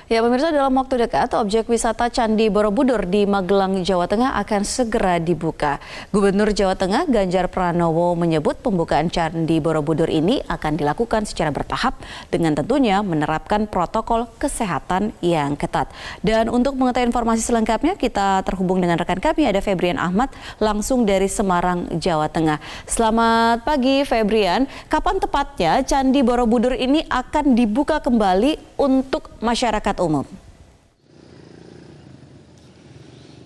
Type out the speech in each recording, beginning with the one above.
Ya, pemirsa, dalam waktu dekat, objek wisata Candi Borobudur di Magelang, Jawa Tengah akan segera dibuka. Gubernur Jawa Tengah Ganjar Pranowo menyebut pembukaan Candi Borobudur ini akan dilakukan secara bertahap dengan tentunya menerapkan protokol kesehatan yang ketat. Dan untuk mengetahui informasi selengkapnya, kita terhubung dengan rekan kami, ada Febrian Ahmad, langsung dari Semarang, Jawa Tengah. Selamat pagi, Febrian. Kapan tepatnya Candi Borobudur ini akan dibuka kembali untuk masyarakat umum?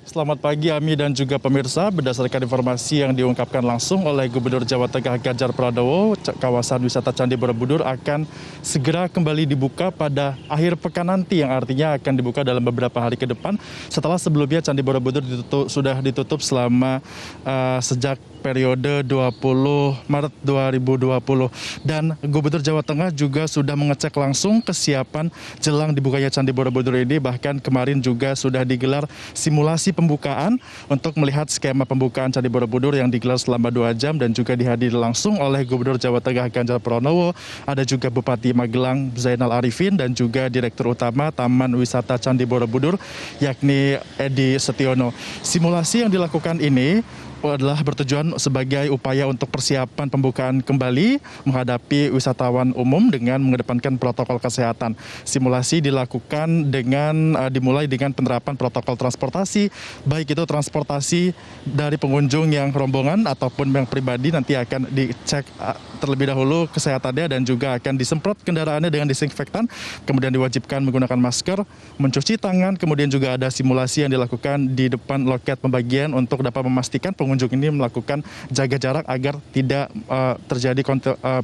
Selamat pagi Ami dan juga pemirsa. Berdasarkan informasi yang diungkapkan langsung oleh Gubernur Jawa Tengah Ganjar Pranowo, kawasan wisata Candi Borobudur akan segera kembali dibuka pada akhir pekan nanti, yang artinya akan dibuka dalam beberapa hari ke depan. Setelah sebelumnya Candi Borobudur sudah ditutup selama sejak periode 20 Maret 2020. Dan Gubernur Jawa Tengah juga sudah mengecek langsung kesiapan jelang dibukanya Candi Borobudur ini. Bahkan kemarin juga sudah digelar simulasi pembukaan untuk melihat skema pembukaan Candi Borobudur yang digelar selama 2 jam dan juga dihadiri langsung oleh Gubernur Jawa Tengah Ganjar Pranowo. Ada juga Bupati Magelang Zainal Arifin dan juga Direktur Utama Taman Wisata Candi Borobudur yakni Edi Setiono. Simulasi yang dilakukan ini adalah bertujuan sebagai upaya untuk persiapan pembukaan kembali menghadapi wisatawan umum dengan mengedepankan protokol kesehatan. Simulasi dilakukan dimulai dengan penerapan protokol transportasi, baik itu transportasi dari pengunjung yang rombongan ataupun yang pribadi, nanti akan dicek terlebih dahulu kesehatannya dan juga akan disemprot kendaraannya dengan disinfektan, kemudian diwajibkan menggunakan masker, mencuci tangan, kemudian juga ada simulasi yang dilakukan di depan loket pembagian untuk dapat memastikan pengunjung ini melakukan jaga jarak agar tidak terjadi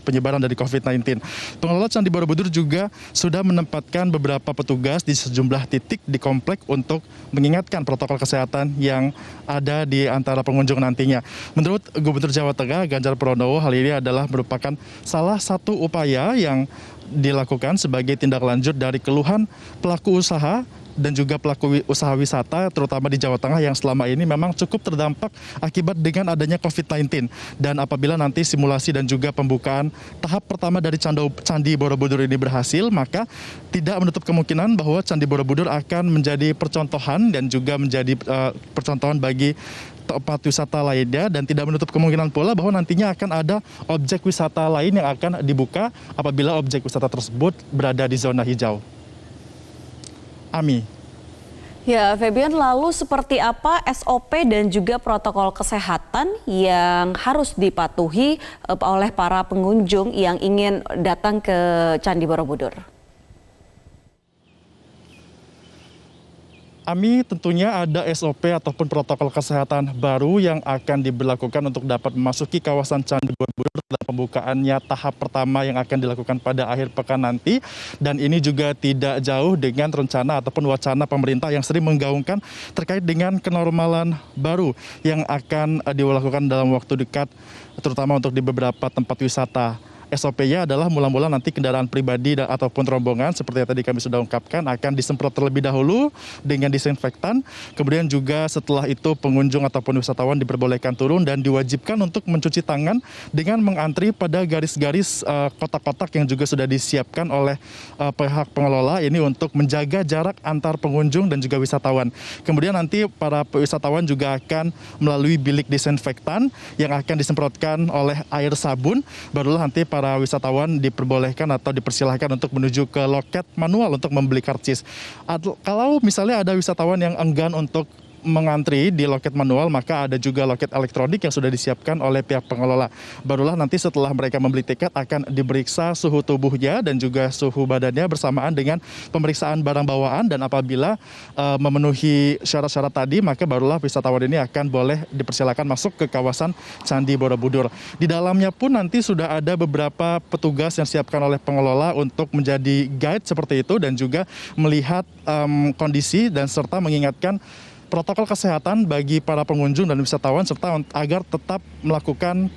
penyebaran dari COVID-19. Pengelola Candi Borobudur juga sudah menempatkan beberapa petugas di sejumlah titik di komplek untuk mengingatkan protokol kesehatan yang ada di antara pengunjung nantinya. Menurut Gubernur Jawa Tengah Ganjar Pranowo, hal ini adalah merupakan salah satu upaya yang dilakukan sebagai tindak lanjut dari keluhan pelaku usaha dan juga pelaku usaha wisata, terutama di Jawa Tengah yang selama ini memang cukup terdampak akibat dengan adanya COVID-19. Dan apabila nanti simulasi dan juga pembukaan tahap pertama dari Candi Borobudur ini berhasil, maka tidak menutup kemungkinan bahwa Candi Borobudur akan menjadi percontohan dan juga menjadi percontohan bagi tempat wisata lainnya, dan tidak menutup kemungkinan pula bahwa nantinya akan ada objek wisata lain yang akan dibuka apabila objek wisata tersebut berada di zona hijau. Ami. Ya, Febian, lalu seperti apa SOP dan juga protokol kesehatan yang harus dipatuhi oleh para pengunjung yang ingin datang ke Candi Borobudur? Ami, tentunya ada SOP ataupun protokol kesehatan baru yang akan diberlakukan untuk dapat memasuki kawasan Candi Borobudur dalam pembukaannya tahap pertama yang akan dilakukan pada akhir pekan nanti. Dan ini juga tidak jauh dengan rencana ataupun wacana pemerintah yang sering menggaungkan terkait dengan kenormalan baru yang akan dilakukan dalam waktu dekat, terutama untuk di beberapa tempat wisata. SOP-nya adalah mula-mula nanti kendaraan pribadi ataupun rombongan seperti yang tadi kami sudah ungkapkan akan disemprot terlebih dahulu dengan disinfektan. Kemudian juga setelah itu pengunjung ataupun wisatawan diperbolehkan turun dan diwajibkan untuk mencuci tangan dengan mengantri pada garis-garis kotak-kotak yang juga sudah disiapkan oleh pihak pengelola ini untuk menjaga jarak antar pengunjung dan juga wisatawan. Kemudian nanti para wisatawan juga akan melalui bilik disinfektan yang akan disemprotkan oleh air sabun, barulah nanti para wisatawan diperbolehkan atau dipersilahkan untuk menuju ke loket manual untuk membeli karcis. Kalau misalnya ada wisatawan yang enggan untuk mengantri di loket manual, maka ada juga loket elektronik yang sudah disiapkan oleh pihak pengelola. Barulah nanti setelah mereka membeli tiket akan diperiksa suhu tubuhnya dan juga suhu badannya bersamaan dengan pemeriksaan barang bawaan, dan apabila memenuhi syarat-syarat tadi, maka barulah wisatawan ini akan boleh dipersilakan masuk ke kawasan Candi Borobudur. Di dalamnya pun nanti sudah ada beberapa petugas yang disiapkan oleh pengelola untuk menjadi guide seperti itu dan juga melihat kondisi dan serta mengingatkan protokol kesehatan bagi para pengunjung dan wisatawan serta agar tetap melakukan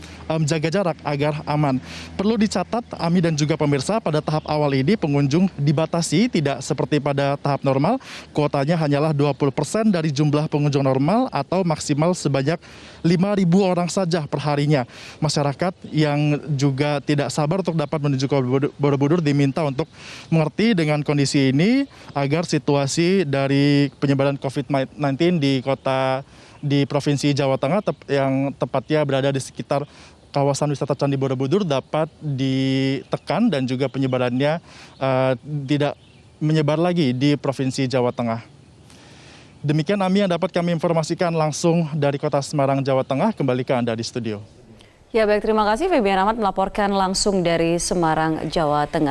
jaga jarak agar aman. Perlu dicatat, Ami dan juga pemirsa, pada tahap awal ini pengunjung dibatasi tidak seperti pada tahap normal. Kuotanya hanyalah 20% dari jumlah pengunjung normal atau maksimal sebanyak 5.000 orang saja per harinya. Masyarakat yang juga tidak sabar untuk dapat menuju ke Borobudur diminta untuk mengerti dengan kondisi ini agar situasi dari penyebaran COVID-19 di Provinsi Jawa Tengah yang tepatnya berada di sekitar kawasan wisata Candi Borobudur dapat ditekan dan juga penyebarannya tidak menyebar lagi di Provinsi Jawa Tengah. Demikian Ami yang dapat kami informasikan langsung dari Kota Semarang, Jawa Tengah. Kembali ke Anda di studio. Ya baik, terima kasih Febian Ahmad melaporkan langsung dari Semarang, Jawa Tengah.